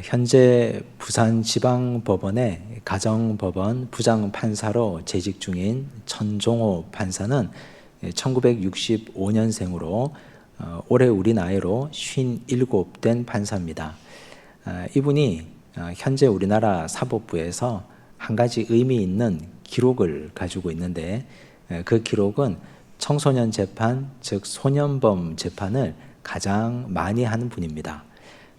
현재 부산지방법원의 가정법원 부장판사로 재직 중인 천종호 판사는 1965년생으로 올해 우리 나이로 57된 판사입니다. 이분이 현재 우리나라 사법부에서 한 가지 의미 있는 기록을 가지고 있는데, 그 기록은 청소년 재판, 즉 소년범 재판을 가장 많이 하는 분입니다.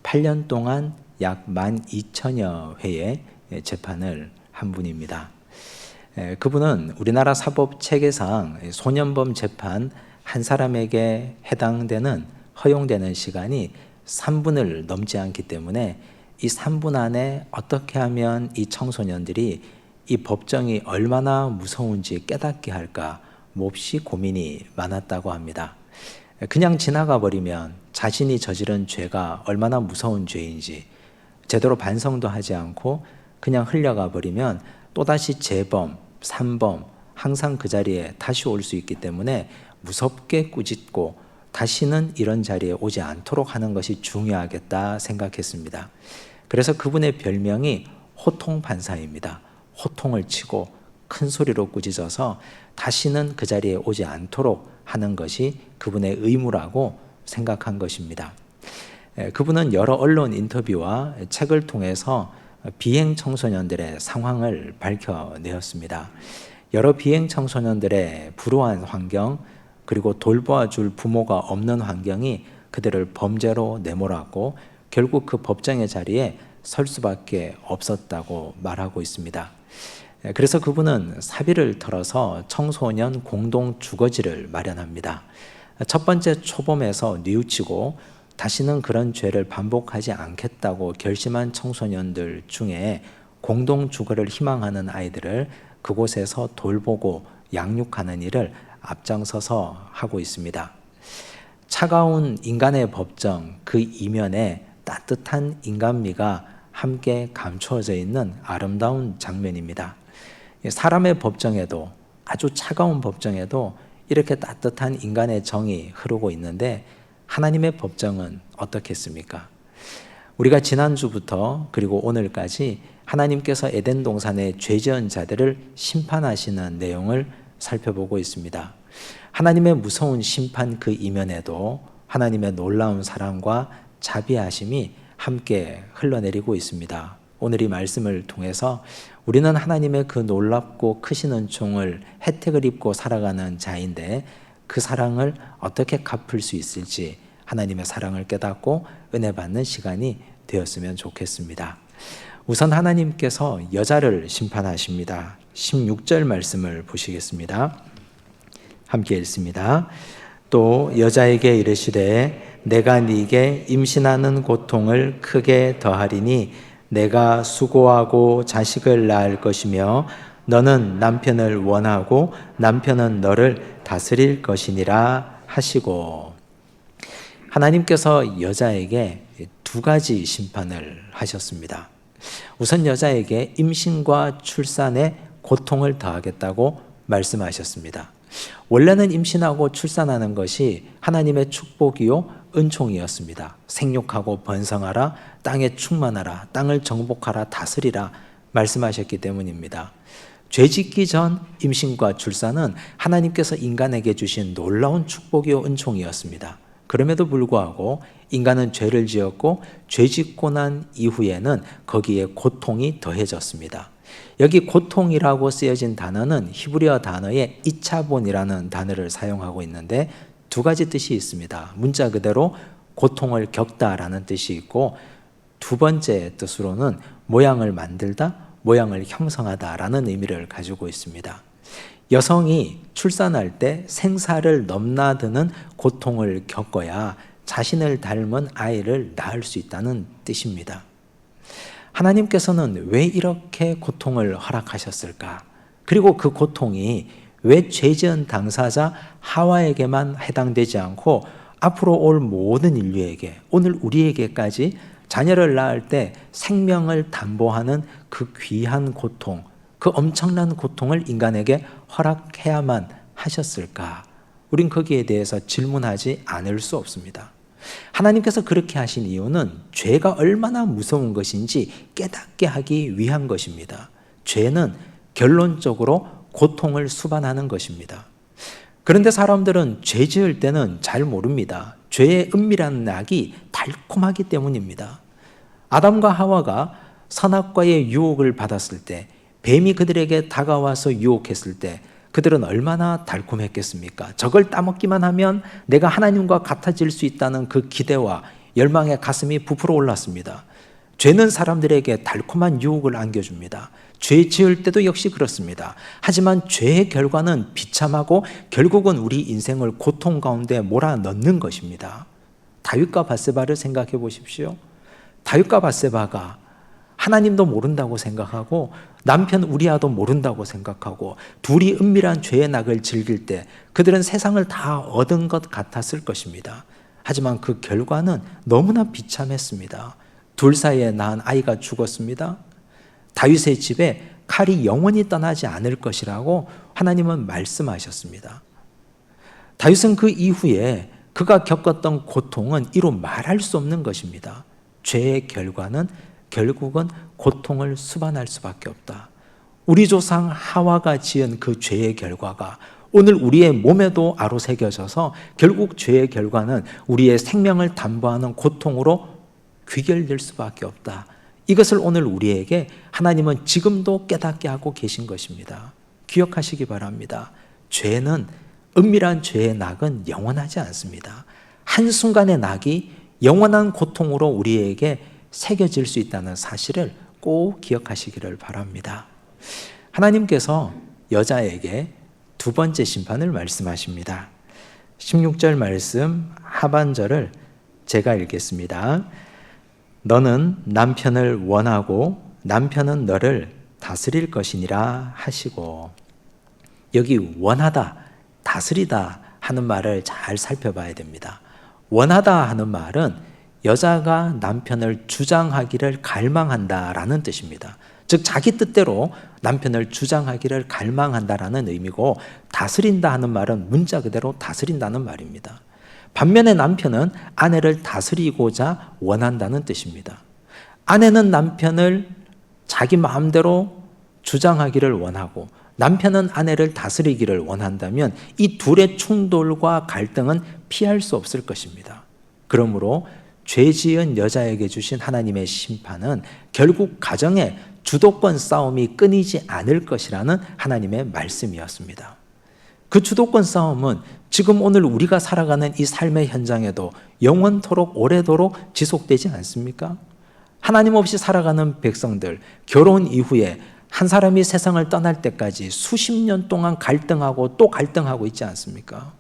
8년 동안 약 12,000여 회의 재판을 한 분입니다. 그분은 우리나라 사법 체계상 소년범 재판 한 사람에게 해당되는 허용되는 시간이 3분을 넘지 않기 때문에 이 3분 안에 어떻게 하면 이 청소년들이 이 법정이 얼마나 무서운지 깨닫게 할까 몹시 고민이 많았다고 합니다. 그냥 지나가 버리면 자신이 저지른 죄가 얼마나 무서운 죄인지 제대로 반성도 하지 않고 그냥 흘려가 버리면 또다시 재범, 산범, 항상 그 자리에 다시 올 수 있기 때문에 무섭게 꾸짖고 다시는 이런 자리에 오지 않도록 하는 것이 중요하겠다 생각했습니다. 그래서 그분의 별명이 호통판사입니다. 호통을 치고 큰 소리로 꾸짖어서 다시는 그 자리에 오지 않도록 하는 것이 그분의 의무라고 생각한 것입니다. 그분은 여러 언론 인터뷰와 책을 통해서 비행 청소년들의 상황을 밝혀내었습니다. 여러 비행 청소년들의 불우한 환경, 그리고 돌보아줄 부모가 없는 환경이 그들을 범죄로 내몰았고 결국 그 법정의 자리에 설 수밖에 없었다고 말하고 있습니다. 그래서 그분은 사비를 털어서 청소년 공동 주거지를 마련합니다. 첫 번째 초범에서 뉘우치고 다시는 그런 죄를 반복하지 않겠다고 결심한 청소년들 중에 공동 주거를 희망하는 아이들을 그곳에서 돌보고 양육하는 일을 앞장서서 하고 있습니다. 차가운 인간의 법정 그 이면에 따뜻한 인간미가 함께 감추어져 있는 아름다운 장면입니다. 사람의 법정에도, 아주 차가운 법정에도 이렇게 따뜻한 인간의 정이 흐르고 있는데 하나님의 법정은 어떻겠습니까? 우리가 지난주부터 그리고 오늘까지 하나님께서 에덴 동산의 죄 지은 자들을 심판하시는 내용을 살펴보고 있습니다. 하나님의 무서운 심판 그 이면에도 하나님의 놀라운 사랑과 자비하심이 함께 흘러내리고 있습니다. 오늘 이 말씀을 통해서 우리는 하나님의 그 놀랍고 크신 은총을 혜택을 입고 살아가는 자인데 그 사랑을 어떻게 갚을 수 있을지 하나님의 사랑을 깨닫고 은혜 받는 시간이 되었으면 좋겠습니다. 우선 하나님께서 여자를 심판하십니다. 16절 말씀을 보시겠습니다. 함께 읽습니다. 또 여자에게 이르시되 내가 네게 임신하는 고통을 크게 더하리니 내가 수고하고 자식을 낳을 것이며 너는 남편을 원하고 남편은 너를 다스릴 것이니라 하시고, 하나님께서 여자에게 두 가지 심판을 하셨습니다. 우선 여자에게 임신과 출산에 고통을 더하겠다고 말씀하셨습니다. 원래는 임신하고 출산하는 것이 하나님의 축복이요 은총이었습니다. 생육하고 번성하라, 땅에 충만하라, 땅을 정복하라, 다스리라 말씀하셨기 때문입니다. 죄 짓기 전 임신과 출산은 하나님께서 인간에게 주신 놀라운 축복이요 은총이었습니다. 그럼에도 불구하고 인간은 죄를 지었고 죄 짓고 난 이후에는 거기에 고통이 더해졌습니다. 여기 고통이라고 쓰여진 단어는 히브리어 단어의 이차본이라는 단어를 사용하고 있는데 두 가지 뜻이 있습니다. 문자 그대로 고통을 겪다라는 뜻이 있고 두 번째 뜻으로는 모양을 만들다, 모양을 형성하다라는 의미를 가지고 있습니다. 여성이 출산할 때 생사를 넘나드는 고통을 겪어야 자신을 닮은 아이를 낳을 수 있다는 뜻입니다. 하나님께서는 왜 이렇게 고통을 허락하셨을까? 그리고 그 고통이 왜 죄 지은 당사자 하와에게만 해당되지 않고 앞으로 올 모든 인류에게, 오늘 우리에게까지 자녀를 낳을 때 생명을 담보하는 그 귀한 고통, 그 엄청난 고통을 인간에게 허락해야만 하셨을까? 우린 거기에 대해서 질문하지 않을 수 없습니다. 하나님께서 그렇게 하신 이유는 죄가 얼마나 무서운 것인지 깨닫게 하기 위한 것입니다. 죄는 결론적으로 고통을 수반하는 것입니다. 그런데 사람들은 죄 지을 때는 잘 모릅니다. 죄의 은밀한 낙이 달콤하기 때문입니다. 아담과 하와가 선악과의 유혹을 받았을 때, 뱀이 그들에게 다가와서 유혹했을 때 그들은 얼마나 달콤했겠습니까? 저걸 따먹기만 하면 내가 하나님과 같아질 수 있다는 그 기대와 열망에 가슴이 부풀어 올랐습니다. 죄는 사람들에게 달콤한 유혹을 안겨줍니다. 죄 지을 때도 역시 그렇습니다. 하지만 죄의 결과는 비참하고 결국은 우리 인생을 고통 가운데 몰아넣는 것입니다. 다윗과 밧세바를 생각해 보십시오. 다윗과 밧세바가 하나님도 모른다고 생각하고 남편 우리아도 모른다고 생각하고 둘이 은밀한 죄의 낙을 즐길 때 그들은 세상을 다 얻은 것 같았을 것입니다. 하지만 그 결과는 너무나 비참했습니다. 둘 사이에 낳은 아이가 죽었습니다. 다윗의 집에 칼이 영원히 떠나지 않을 것이라고 하나님은 말씀하셨습니다. 다윗은 그 이후에 그가 겪었던 고통은 이루 말할 수 없는 것입니다. 죄의 결과는 결국은 고통을 수반할 수밖에 없다. 우리 조상 하와가 지은 그 죄의 결과가 오늘 우리의 몸에도 아로새겨져서 결국 죄의 결과는 우리의 생명을 담보하는 고통으로 귀결될 수밖에 없다. 이것을 오늘 우리에게 하나님은 지금도 깨닫게 하고 계신 것입니다. 기억하시기 바랍니다. 죄는, 은밀한 죄의 낙은 영원하지 않습니다. 한순간의 낙이 영원한 고통으로 우리에게 새겨질 수 있다는 사실을 꼭 기억하시기를 바랍니다. 하나님께서 여자에게 두 번째 심판을 말씀하십니다. 16절 말씀 하반절을 제가 읽겠습니다. 너는 남편을 원하고 남편은 너를 다스릴 것이니라 하시고, 여기 원하다, 다스리다 하는 말을 잘 살펴봐야 됩니다. 원하다 하는 말은 여자가 남편을 주장하기를 갈망한다라는 뜻입니다. 즉 자기 뜻대로 남편을 주장하기를 갈망한다라는 의미고, 다스린다 하는 말은 문자 그대로 다스린다는 말입니다. 반면에 남편은 아내를 다스리고자 원한다는 뜻입니다. 아내는 남편을 자기 마음대로 주장하기를 원하고 남편은 아내를 다스리기를 원한다면 이 둘의 충돌과 갈등은 피할 수 없을 것입니다. 그러므로 죄 지은 여자에게 주신 하나님의 심판은 결국 가정의 주도권 싸움이 끊이지 않을 것이라는 하나님의 말씀이었습니다. 그 주도권 싸움은 지금 오늘 우리가 살아가는 이 삶의 현장에도 영원토록 오래도록 지속되지 않습니까? 하나님 없이 살아가는 백성들, 결혼 이후에 한 사람이 세상을 떠날 때까지 수십 년 동안 갈등하고 또 갈등하고 있지 않습니까?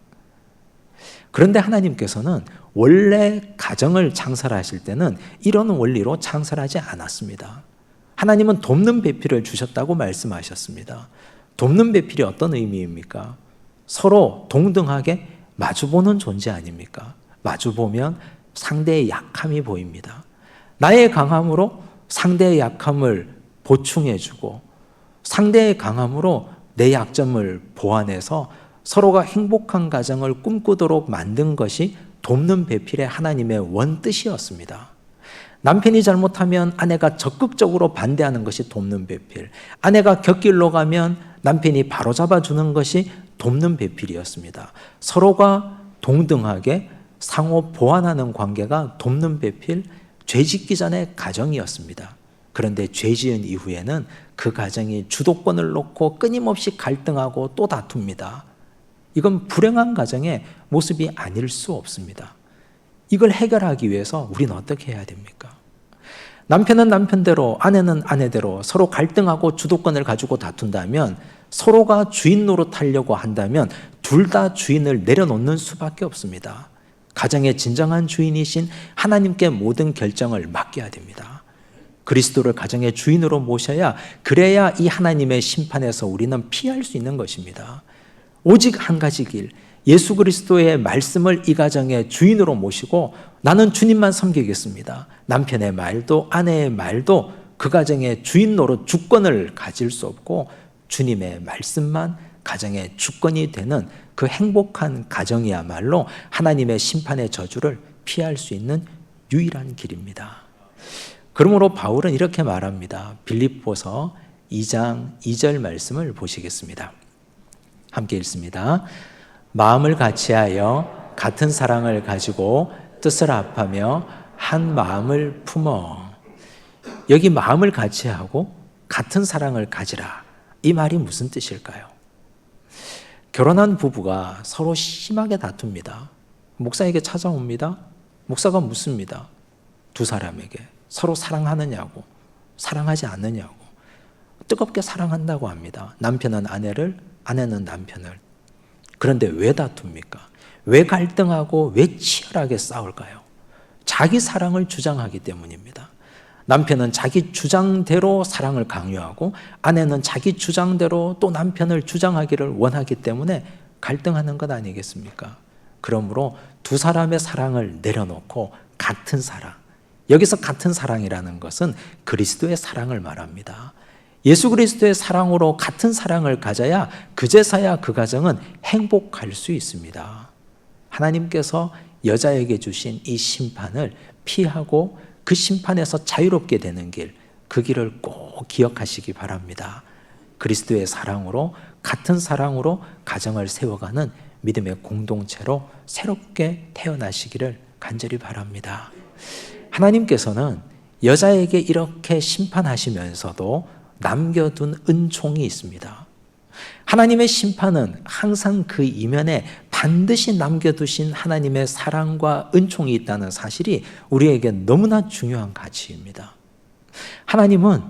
그런데 하나님께서는 원래 가정을 창설하실 때는 이런 원리로 창설하지 않았습니다. 하나님은 돕는 배필을 주셨다고 말씀하셨습니다. 돕는 배필이 어떤 의미입니까? 서로 동등하게 마주보는 존재 아닙니까? 마주보면 상대의 약함이 보입니다. 나의 강함으로 상대의 약함을 보충해주고 상대의 강함으로 내 약점을 보완해서 서로가 행복한 가정을 꿈꾸도록 만든 것이 돕는 배필의 하나님의 원뜻이었습니다. 남편이 잘못하면 아내가 적극적으로 반대하는 것이 돕는 배필, 아내가 곁길로 가면 남편이 바로잡아주는 것이 돕는 배필이었습니다. 서로가 동등하게 상호 보완하는 관계가 돕는 배필, 죄짓기 전의 가정이었습니다. 그런데 죄 지은 이후에는 그 가정이 주도권을 놓고 끊임없이 갈등하고 또 다툽니다. 이건 불행한 가정의 모습이 아닐 수 없습니다. 이걸 해결하기 위해서 우리는 어떻게 해야 됩니까? 남편은 남편대로, 아내는 아내대로 서로 갈등하고 주도권을 가지고 다툰다면, 서로가 주인 노릇하려고 한다면 둘 다 주인을 내려놓는 수밖에 없습니다. 가정의 진정한 주인이신 하나님께 모든 결정을 맡겨야 됩니다. 그리스도를 가정의 주인으로 모셔야, 그래야 이 하나님의 심판에서 우리는 피할 수 있는 것입니다. 오직 한 가지 길, 예수 그리스도의 말씀을 이 가정의 주인으로 모시고 나는 주님만 섬기겠습니다. 남편의 말도 아내의 말도 그 가정의 주인 노릇 주권을 가질 수 없고 주님의 말씀만 가정의 주권이 되는 그 행복한 가정이야말로 하나님의 심판의 저주를 피할 수 있는 유일한 길입니다. 그러므로 바울은 이렇게 말합니다. 빌립보서 2장 2절 말씀을 보시겠습니다. 함께 읽습니다. 마음을 같이하여 같은 사랑을 가지고 뜻을 합하며 한 마음을 품어. 여기 마음을 같이하고 같은 사랑을 가지라. 이 말이 무슨 뜻일까요? 결혼한 부부가 서로 심하게 다툽니다. 목사에게 찾아옵니다. 목사가 묻습니다. 두 사람에게 서로 사랑하느냐고, 사랑하지 않느냐고. 뜨겁게 사랑한다고 합니다. 남편은 아내를, 아내는 남편을. 그런데 왜 다툽니까? 왜 갈등하고 왜 치열하게 싸울까요? 자기 사랑을 주장하기 때문입니다. 남편은 자기 주장대로 사랑을 강요하고 아내는 자기 주장대로 또 남편을 주장하기를 원하기 때문에 갈등하는 것 아니겠습니까? 그러므로 두 사람의 사랑을 내려놓고 같은 사랑, 여기서 같은 사랑이라는 것은 그리스도의 사랑을 말합니다. 예수 그리스도의 사랑으로 같은 사랑을 가져야 그제서야 그 가정은 행복할 수 있습니다. 하나님께서 여자에게 주신 이 심판을 피하고 그 심판에서 자유롭게 되는 길, 그 길을 꼭 기억하시기 바랍니다. 그리스도의 사랑으로, 같은 사랑으로 가정을 세워가는 믿음의 공동체로 새롭게 태어나시기를 간절히 바랍니다. 하나님께서는 여자에게 이렇게 심판하시면서도 남겨둔 은총이 있습니다. 하나님의 심판은 항상 그 이면에 반드시 남겨두신 하나님의 사랑과 은총이 있다는 사실이 우리에게 너무나 중요한 가치입니다. 하나님은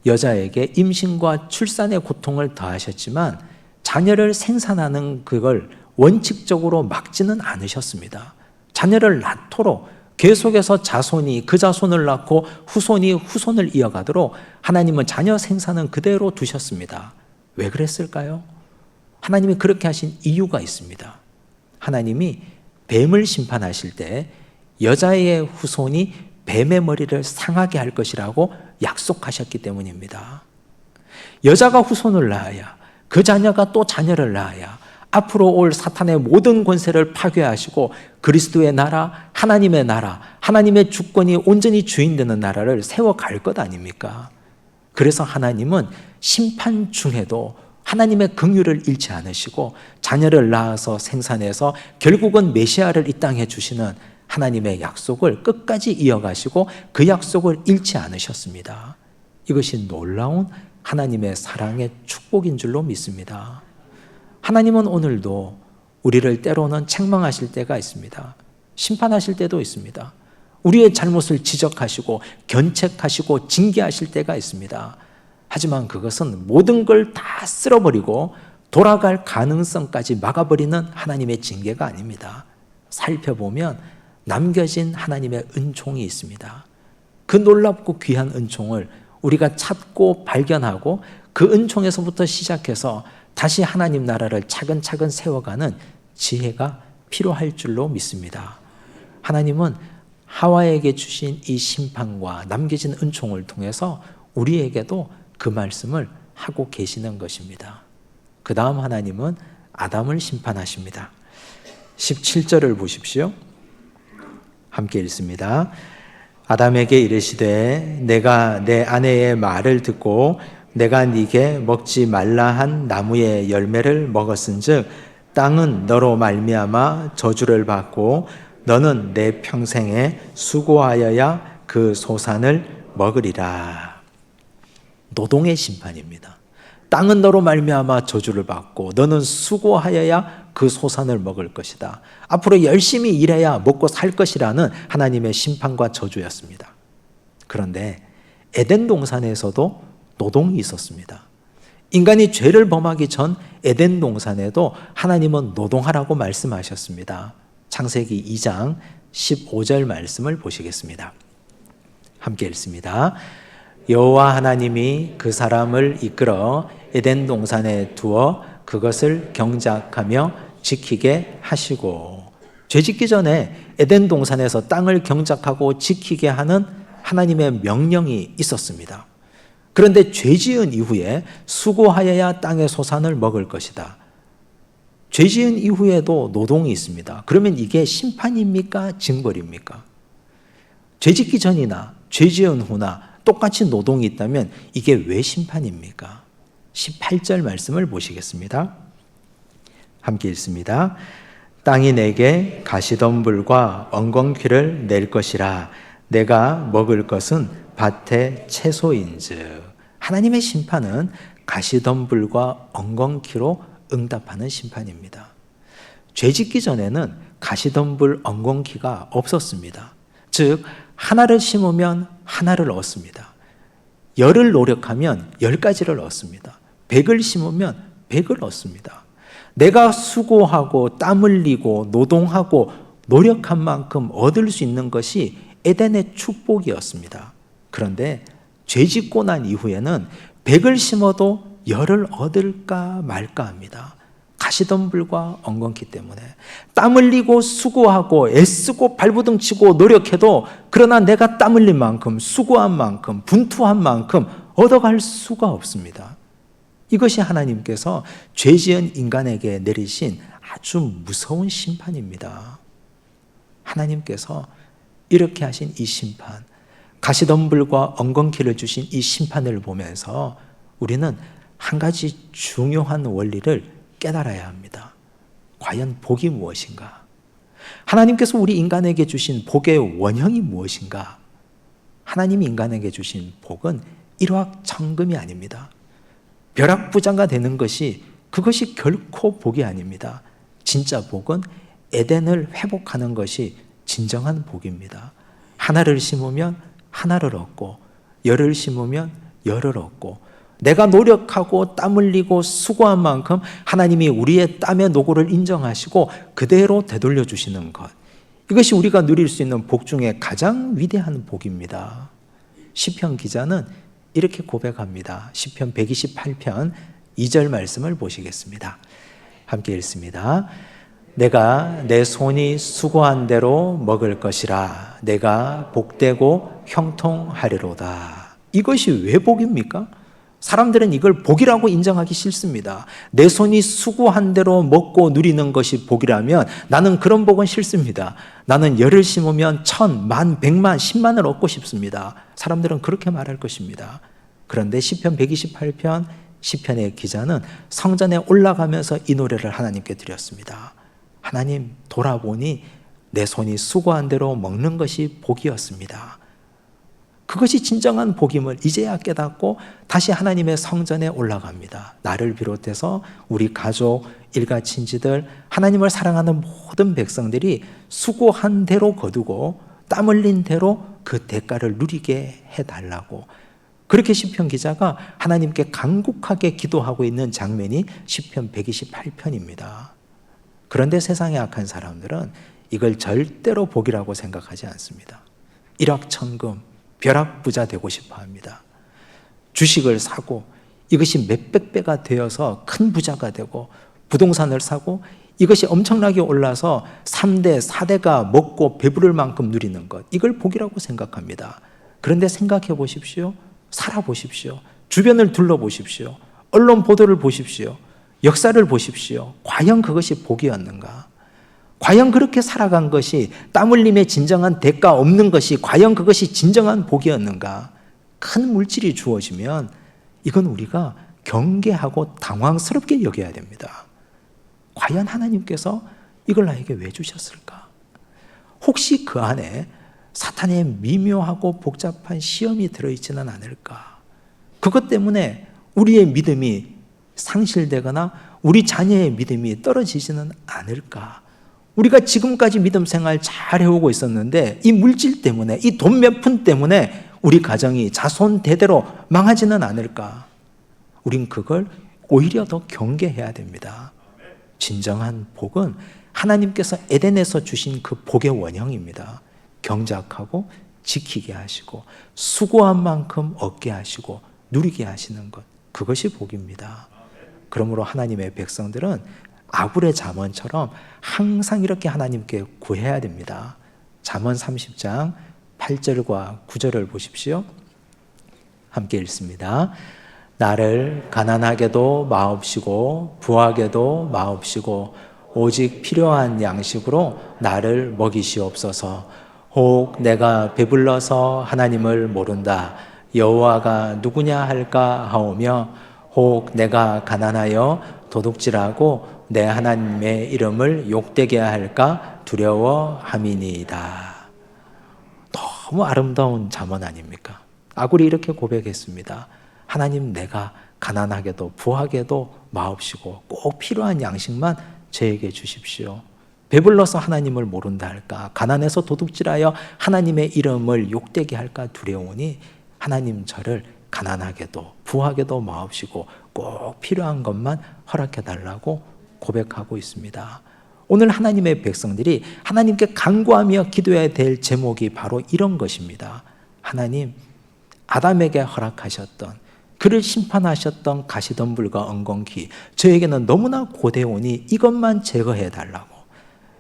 여자에게 임신과 출산의 고통을 더하셨지만 자녀를 생산하는 그걸 원칙적으로 막지는 않으셨습니다. 자녀를 낳도록 계속해서 자손이 그 자손을 낳고 후손이 후손을 이어가도록 하나님은 자녀 생산은 그대로 두셨습니다. 왜 그랬을까요? 하나님이 그렇게 하신 이유가 있습니다. 하나님이 뱀을 심판하실 때 여자의 후손이 뱀의 머리를 상하게 할 것이라고 약속하셨기 때문입니다. 여자가 후손을 낳아야, 그 자녀가 또 자녀를 낳아야 앞으로 올 사탄의 모든 권세를 파괴하시고 그리스도의 나라, 하나님의 주권이 온전히 주인되는 나라를 세워갈 것 아닙니까? 그래서 하나님은 심판 중에도 하나님의 긍휼을 잃지 않으시고 자녀를 낳아서 생산해서 결국은 메시아를 이 땅에 주시는 하나님의 약속을 끝까지 이어가시고 그 약속을 잃지 않으셨습니다. 이것이 놀라운 하나님의 사랑의 축복인 줄로 믿습니다. 하나님은 오늘도 우리를 때로는 책망하실 때가 있습니다. 심판하실 때도 있습니다. 우리의 잘못을 지적하시고 견책하시고 징계하실 때가 있습니다. 하지만 그것은 모든 걸 다 쓸어버리고 돌아갈 가능성까지 막아버리는 하나님의 징계가 아닙니다. 살펴보면 남겨진 하나님의 은총이 있습니다. 그 놀랍고 귀한 은총을 우리가 찾고 발견하고 그 은총에서부터 시작해서 다시 하나님 나라를 차근차근 세워가는 지혜가 필요할 줄로 믿습니다. 하나님은 하와에게 주신 이 심판과 남겨진 은총을 통해서 우리에게도 그 말씀을 하고 계시는 것입니다. 그 다음 하나님은 아담을 심판하십니다. 17절을 보십시오. 함께 읽습니다. 아담에게 이르시되 내가 내 아내의 말을 듣고 내가 네게 먹지 말라 한 나무의 열매를 먹었은즉 땅은 너로 말미암아 저주를 받고 너는 내 평생에 수고하여야 그 소산을 먹으리라. 노동의 심판입니다. 땅은 너로 말미암아 저주를 받고 너는 수고하여야 그 소산을 먹을 것이다. 앞으로 열심히 일해야 먹고 살 것이라는 하나님의 심판과 저주였습니다. 그런데 에덴 동산에서도 노동이 있었습니다. 인간이 죄를 범하기 전 에덴 동산에도 하나님은 노동하라고 말씀하셨습니다. 창세기 2장 15절 말씀을 보시겠습니다. 함께 읽습니다. 여호와 하나님이 그 사람을 이끌어 에덴 동산에 두어 그것을 경작하며 지키게 하시고, 죄 짓기 전에 에덴 동산에서 땅을 경작하고 지키게 하는 하나님의 명령이 있었습니다. 그런데 죄 지은 이후에 수고하여야 땅의 소산을 먹을 것이다. 죄 지은 이후에도 노동이 있습니다. 그러면 이게 심판입니까? 징벌입니까? 죄 짓기 전이나 죄 지은 후나 똑같이 노동이 있다면 이게 왜 심판입니까? 18절 말씀을 보시겠습니다. 함께 읽습니다. 땅이 내게 가시덤불과 엉겅퀴를 낼 것이라. 내가 먹을 것은 밭의 채소인즉. 하나님의 심판은 가시덤불과 엉겅퀴로 응답하는 심판입니다. 죄 짓기 전에는 가시덤불, 엉겅퀴가 없었습니다. 즉 하나를 심으면 하나를 얻습니다. 10을 노력하면 10가지를 얻습니다. 100을 심으면 100을 얻습니다. 내가 수고하고 땀 흘리고 노동하고 노력한 만큼 얻을 수 있는 것이 에덴의 축복이었습니다. 그런데 죄 짓고 난 이후에는 100을 심어도 10을 얻을까 말까 합니다. 가시덤불과 엉겅퀴 때문에 땀 흘리고 수고하고 애쓰고 발버둥 치고 노력해도 그러나 내가 땀 흘린 만큼 수고한 만큼 분투한 만큼 얻어갈 수가 없습니다. 이것이 하나님께서 죄 지은 인간에게 내리신 아주 무서운 심판입니다. 하나님께서 이렇게 하신 이 심판, 가시덤불과 엉겅퀴를 주신 이 심판을 보면서 우리는 한 가지 중요한 원리를 깨달아야 합니다. 과연 복이 무엇인가? 하나님께서 우리 인간에게 주신 복의 원형이 무엇인가? 하나님이 인간에게 주신 복은 일확천금이 아닙니다. 벼락부자가 되는 것이 그것이 결코 복이 아닙니다. 진짜 복은 에덴을 회복하는 것이 진정한 복입니다. 하나를 심으면 하나를 얻고 10을 심으면 10을 얻고 내가 노력하고 땀 흘리고 수고한 만큼 하나님이 우리의 땀의 노고를 인정하시고 그대로 되돌려 주시는 것. 이것이 우리가 누릴 수 있는 복 중에 가장 위대한 복입니다. 시편 기자는 이렇게 고백합니다. 시편 128편 2절 말씀을 보시겠습니다. 함께 읽습니다. 내가 내 손이 수고한 대로 먹을 것이라. 내가 복되고 형통하리로다. 이것이 왜 복입니까? 사람들은 이걸 복이라고 인정하기 싫습니다. 내 손이 수고한 대로 먹고 누리는 것이 복이라면 나는 그런 복은 싫습니다. 나는 10을 심으면 1000, 10,000, 100만, 10만을 얻고 싶습니다. 사람들은 그렇게 말할 것입니다. 그런데 시편 128편 시편의 기자는 성전에 올라가면서 이 노래를 하나님께 드렸습니다. 하나님, 돌아보니 내 손이 수고한 대로 먹는 것이 복이었습니다. 그것이 진정한 복임을 이제야 깨닫고 다시 하나님의 성전에 올라갑니다. 나를 비롯해서 우리 가족, 일가 친지들, 하나님을 사랑하는 모든 백성들이 수고한 대로 거두고 땀 흘린 대로 그 대가를 누리게 해달라고, 그렇게 시편 기자가 하나님께 간곡하게 기도하고 있는 장면이 시편 128편입니다. 그런데 세상의 악한 사람들은 이걸 절대로 복이라고 생각하지 않습니다. 일확천금, 벼락부자 되고 싶어 합니다. 주식을 사고 이것이 몇백 배가 되어서 큰 부자가 되고, 부동산을 사고 이것이 엄청나게 올라서 3대, 4대가 먹고 배부를 만큼 누리는 것, 이걸 복이라고 생각합니다. 그런데 생각해 보십시오. 살아보십시오. 주변을 둘러보십시오. 언론 보도를 보십시오. 역사를 보십시오. 과연 그것이 복이었는가? 과연 그렇게 살아간 것이, 땀 흘림의 진정한 대가 없는 것이 과연 그것이 진정한 복이었는가? 큰 물질이 주어지면 이건 우리가 경계하고 당황스럽게 여겨야 됩니다. 과연 하나님께서 이걸 나에게 왜 주셨을까? 혹시 그 안에 사탄의 미묘하고 복잡한 시험이 들어있지는 않을까? 그것 때문에 우리의 믿음이 상실되거나 우리 자녀의 믿음이 떨어지지는 않을까? 우리가 지금까지 믿음 생활 잘 해오고 있었는데 이 물질 때문에, 이 돈 몇 푼 때문에 우리 가정이 자손 대대로 망하지는 않을까? 우린 그걸 오히려 더 경계해야 됩니다. 진정한 복은 하나님께서 에덴에서 주신 그 복의 원형입니다. 경작하고 지키게 하시고 수고한 만큼 얻게 하시고 누리게 하시는 것, 그것이 복입니다. 그러므로 하나님의 백성들은 아굴의 잠언처럼 항상 이렇게 하나님께 구해야 됩니다. 잠언 30장 8절과 9절을 보십시오. 함께 읽습니다. 나를 가난하게도 마옵시고 부하게도 마옵시고 오직 필요한 양식으로 나를 먹이시옵소서. 혹 내가 배불러서 하나님을 모른다. 여호와가 누구냐 할까 하오며 혹 내가 가난하여 도둑질하고 내 하나님의 이름을 욕되게 할까 두려워함이니이다. 너무 아름다운 잠언 아닙니까? 아굴이 이렇게 고백했습니다. 하나님, 내가 가난하게도 부하게도 마옵시고 꼭 필요한 양식만 저에게 주십시오. 배불러서 하나님을 모른다 할까, 가난해서 도둑질하여 하나님의 이름을 욕되게 할까 두려우니 하나님 저를 가난하게도 부하게도 마옵시고 꼭 필요한 것만 허락해 달라고 고백하고 있습니다. 오늘 하나님의 백성들이 하나님께 간구하며 기도해야 될 제목이 바로 이런 것입니다. 하나님, 아담에게 허락하셨던, 그를 심판하셨던 가시덤불과 엉겅퀴, 저에게는 너무나 고대오니 이것만 제거해 달라고.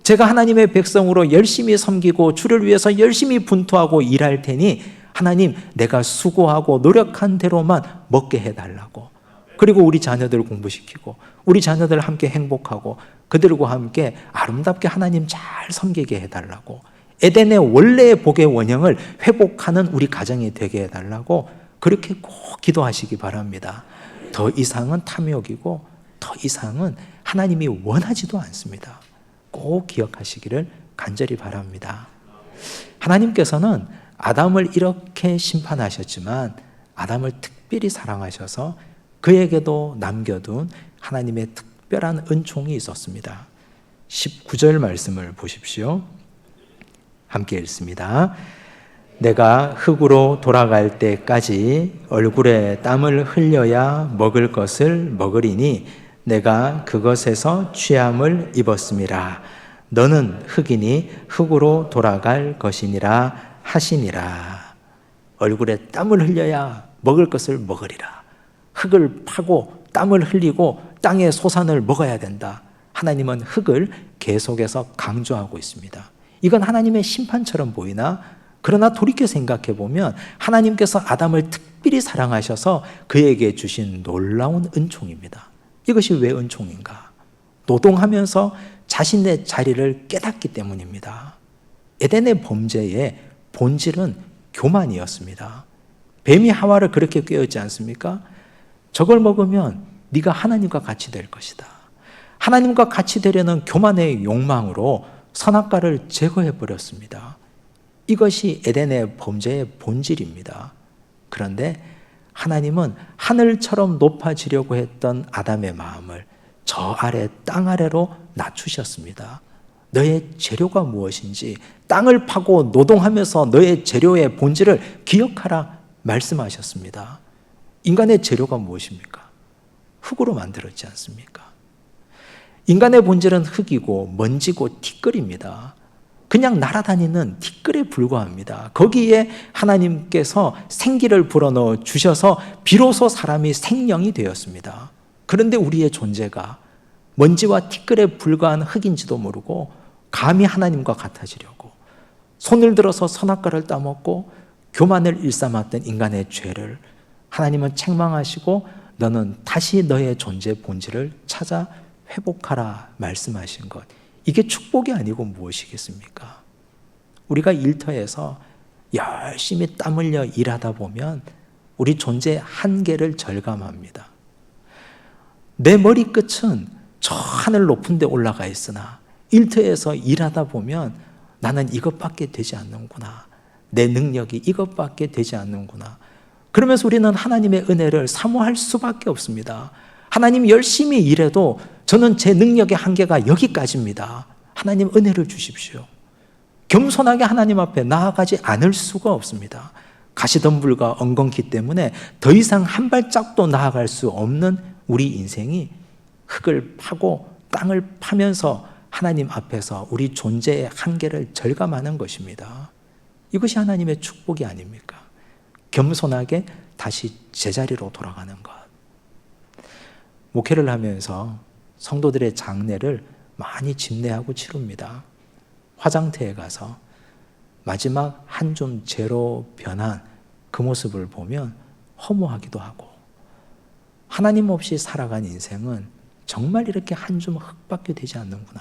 제가 하나님의 백성으로 열심히 섬기고 주를 위해서 열심히 분투하고 일할 테니 하나님, 내가 수고하고 노력한 대로만 먹게 해달라고. 그리고 우리 자녀들 공부시키고 우리 자녀들 함께 행복하고 그들과 함께 아름답게 하나님 잘 섬기게 해달라고. 에덴의 원래의 복의 원형을 회복하는 우리 가정이 되게 해달라고 그렇게 꼭 기도하시기 바랍니다. 더 이상은 탐욕이고 더 이상은 하나님이 원하지도 않습니다. 꼭 기억하시기를 간절히 바랍니다. 하나님께서는 아담을 이렇게 심판하셨지만 아담을 특별히 사랑하셔서 그에게도 남겨둔 하나님의 특별한 은총이 있었습니다. 19절 말씀을 보십시오. 함께 읽습니다. 내가 흙으로 돌아갈 때까지 얼굴에 땀을 흘려야 먹을 것을 먹으리니 내가 그것에서 취함을 입었음이라. 너는 흙이니 흙으로 돌아갈 것이니라 하시니라. 얼굴에 땀을 흘려야 먹을 것을 먹으리라. 흙을 파고 땀을 흘리고 땅의 소산을 먹어야 된다. 하나님은 흙을 계속해서 강조하고 있습니다. 이건 하나님의 심판처럼 보이나? 그러나 돌이켜 생각해 보면 하나님께서 아담을 특별히 사랑하셔서 그에게 주신 놀라운 은총입니다. 이것이 왜 은총인가? 노동하면서 자신의 자리를 깨닫기 때문입니다. 에덴의 범죄의 본질은 교만이었습니다. 뱀이 하와를 그렇게 꾀었지 않습니까? 저걸 먹으면 네가 하나님과 같이 될 것이다. 하나님과 같이 되려는 교만의 욕망으로 선악과를 제거해 버렸습니다. 이것이 에덴의 범죄의 본질입니다. 그런데 하나님은 하늘처럼 높아지려고 했던 아담의 마음을 저 아래 땅 아래로 낮추셨습니다. 너의 재료가 무엇인지 땅을 파고 노동하면서 너의 재료의 본질을 기억하라 말씀하셨습니다. 인간의 재료가 무엇입니까? 흙으로 만들었지 않습니까? 인간의 본질은 흙이고 먼지고 티끌입니다. 그냥 날아다니는 티끌에 불과합니다. 거기에 하나님께서 생기를 불어넣어 주셔서 비로소 사람이 생명이 되었습니다. 그런데 우리의 존재가 먼지와 티끌에 불과한 흙인지도 모르고 감히 하나님과 같아지려고 손을 들어서 선악과를 따먹고 교만을 일삼았던 인간의 죄를 하나님은 책망하시고 너는 다시 너의 존재 본질을 찾아 회복하라 말씀하신 것. 이게 축복이 아니고 무엇이겠습니까? 우리가 일터에서 열심히 땀 흘려 일하다 보면 우리 존재의 한계를 절감합니다. 내 머리끝은 저 하늘 높은 데 올라가 있으나 일터에서 일하다 보면 나는 이것밖에 되지 않는구나. 내 능력이 이것밖에 되지 않는구나. 그러면서 우리는 하나님의 은혜를 사모할 수밖에 없습니다. 하나님 열심히 일해도 저는 제 능력의 한계가 여기까지입니다. 하나님 은혜를 주십시오. 겸손하게 하나님 앞에 나아가지 않을 수가 없습니다. 가시덤불과 엉겅퀴 때문에 더 이상 한 발짝도 나아갈 수 없는 우리 인생이 흙을 파고 땅을 파면서 하나님 앞에서 우리 존재의 한계를 절감하는 것입니다. 이것이 하나님의 축복이 아닙니까? 겸손하게 다시 제자리로 돌아가는 것. 목회를 하면서 성도들의 장례를 많이 집례하고 치릅니다. 화장터에 가서 마지막 한 줌 재로 변한 그 모습을 보면 허무하기도 하고 하나님 없이 살아간 인생은 정말 이렇게 한 줌 흙밖에 되지 않는구나.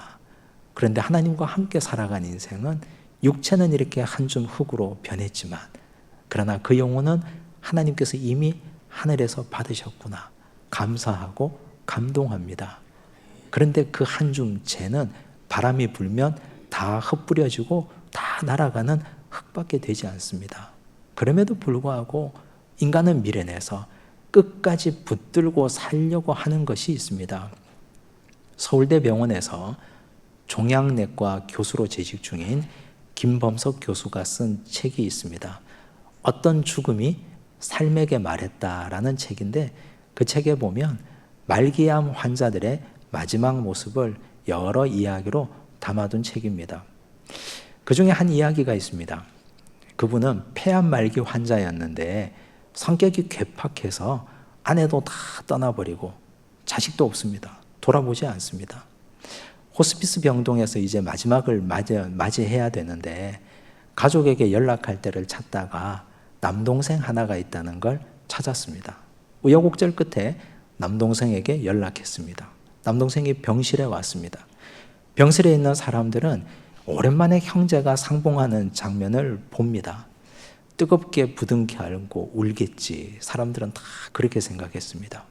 그런데 하나님과 함께 살아간 인생은 육체는 이렇게 한 줌 흙으로 변했지만 그러나 그 영혼은 하나님께서 이미 하늘에서 받으셨구나. 감사하고 감동합니다. 그런데 그 한 줌 재는 바람이 불면 다 흩뿌려지고 다 날아가는 흙밖에 되지 않습니다. 그럼에도 불구하고 인간은 미련해서 끝까지 붙들고 살려고 하는 것이 있습니다. 서울대병원에서 종양내과 교수로 재직 중인 김범석 교수가 쓴 책이 있습니다. 어떤 죽음이 삶에게 말했다라는 책인데 그 책에 보면 말기암 환자들의 마지막 모습을 여러 이야기로 담아둔 책입니다. 그 중에 한 이야기가 있습니다. 그분은 폐암 말기 환자였는데 성격이 괴팍해서 아내도 다 떠나버리고 자식도 없습니다. 돌아보지 않습니다. 호스피스 병동에서 이제 마지막을 맞이해야 되는데 가족에게 연락할 때를 찾다가 남동생 하나가 있다는 걸 찾았습니다. 우여곡절 끝에 남동생에게 연락했습니다. 남동생이 병실에 왔습니다. 병실에 있는 사람들은 오랜만에 형제가 상봉하는 장면을 봅니다. 뜨겁게 부둥켜 안고 울겠지. 사람들은 다 그렇게 생각했습니다.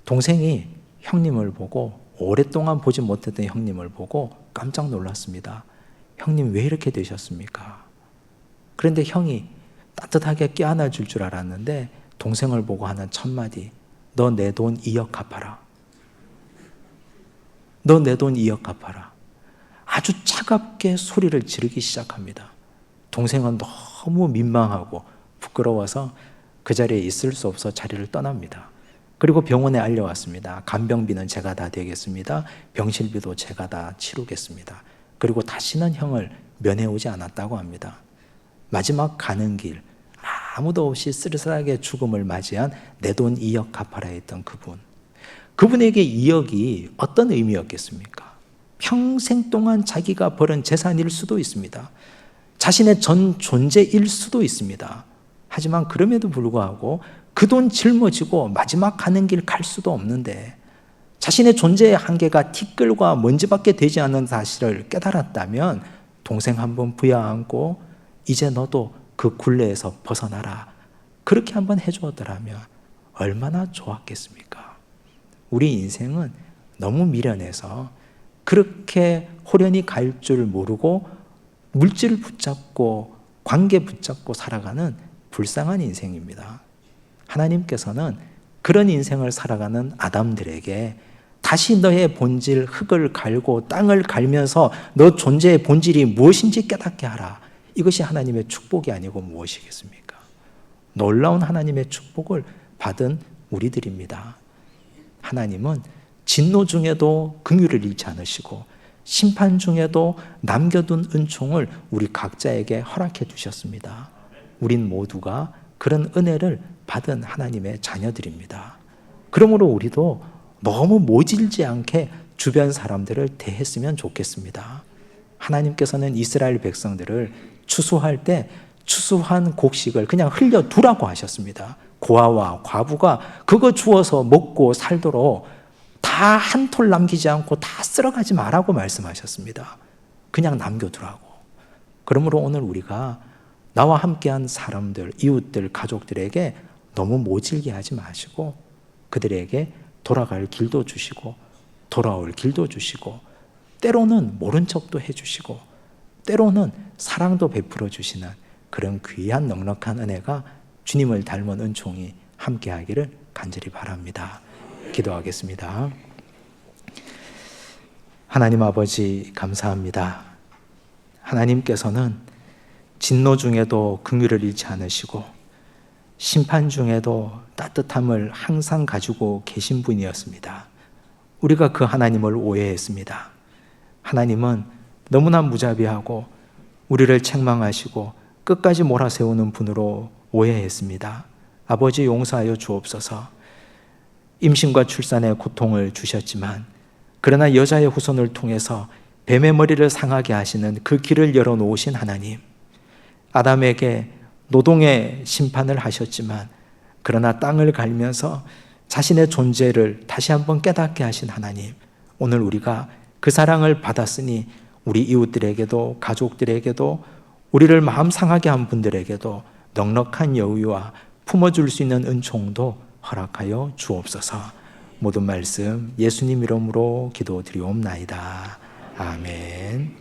동생이 형님을 보고 오랫동안 보지 못했던 형님을 보고 깜짝 놀랐습니다. 형님 왜 이렇게 되셨습니까? 그런데 형이 따뜻하게 껴안아 줄 줄 알았는데 동생을 보고 하는 첫마디, 너 내 돈 2억 갚아라. 너 내 돈 2억 갚아라. 아주 차갑게 소리를 지르기 시작합니다. 동생은 너무 민망하고 부끄러워서 그 자리에 있을 수 없어 자리를 떠납니다. 그리고 병원에 알려왔습니다. 간병비는 제가 다 되겠습니다. 병실비도 제가 다 치르겠습니다. 그리고 다시는 형을 면회오지 않았다고 합니다. 마지막 가는 길 아무도 없이 쓸쓸하게 죽음을 맞이한 내 돈 2억 갚아라 했던 그분에게 2억이 어떤 의미였겠습니까? 평생 동안 자기가 벌은 재산일 수도 있습니다. 자신의 전 존재일 수도 있습니다. 하지만 그럼에도 불구하고 그 돈 짊어지고 마지막 가는 길 갈 수도 없는데 자신의 존재의 한계가 티끌과 먼지밖에 되지 않는 사실을 깨달았다면 동생 한번 부여안고 이제 너도 그 굴레에서 벗어나라. 그렇게 한번 해주었더라면 얼마나 좋았겠습니까? 우리 인생은 너무 미련해서 그렇게 호련히 갈 줄 모르고 물질을 붙잡고 관계 붙잡고 살아가는 불쌍한 인생입니다. 하나님께서는 그런 인생을 살아가는 아담들에게 다시 너의 본질 흙을 갈고 땅을 갈면서 너 존재의 본질이 무엇인지 깨닫게 하라. 이것이 하나님의 축복이 아니고 무엇이겠습니까? 놀라운 하나님의 축복을 받은 우리들입니다. 하나님은 진노 중에도 긍휼을 잃지 않으시고 심판 중에도 남겨둔 은총을 우리 각자에게 허락해 주셨습니다. 우린 모두가 그런 은혜를 받은 하나님의 자녀들입니다. 그러므로 우리도 너무 모질지 않게 주변 사람들을 대했으면 좋겠습니다. 하나님께서는 이스라엘 백성들을 추수할 때 추수한 곡식을 그냥 흘려두라고 하셨습니다. 고아와 과부가 그거 주워서 먹고 살도록 다 한 톨 남기지 않고 다 쓸어가지 말라고 말씀하셨습니다. 그냥 남겨두라고. 그러므로 오늘 우리가 나와 함께한 사람들, 이웃들, 가족들에게 너무 모질게 하지 마시고 그들에게 돌아갈 길도 주시고 돌아올 길도 주시고 때로는 모른 척도 해주시고 때로는 사랑도 베풀어 주시는 그런 귀한 넉넉한 은혜가 주님을 닮은 은총이 함께하기를 간절히 바랍니다. 기도하겠습니다. 하나님 아버지 감사합니다. 하나님께서는 진노 중에도 긍휼을 잃지 않으시고 심판 중에도 따뜻함을 항상 가지고 계신 분이었습니다. 우리가 그 하나님을 오해했습니다. 하나님은 너무나 무자비하고 우리를 책망하시고 끝까지 몰아세우는 분으로 오해했습니다. 아버지 용서하여 주옵소서. 임신과 출산의 고통을 주셨지만 그러나 여자의 후손을 통해서 뱀의 머리를 상하게 하시는 그 길을 열어놓으신 하나님, 아담에게 노동의 심판을 하셨지만 그러나 땅을 갈면서 자신의 존재를 다시 한번 깨닫게 하신 하나님, 오늘 우리가 그 사랑을 받았으니 우리 이웃들에게도 가족들에게도 우리를 마음 상하게 한 분들에게도 넉넉한 여유와 품어줄 수 있는 은총도 허락하여 주옵소서. 모든 말씀 예수님 이름으로 기도드리옵나이다. 아멘.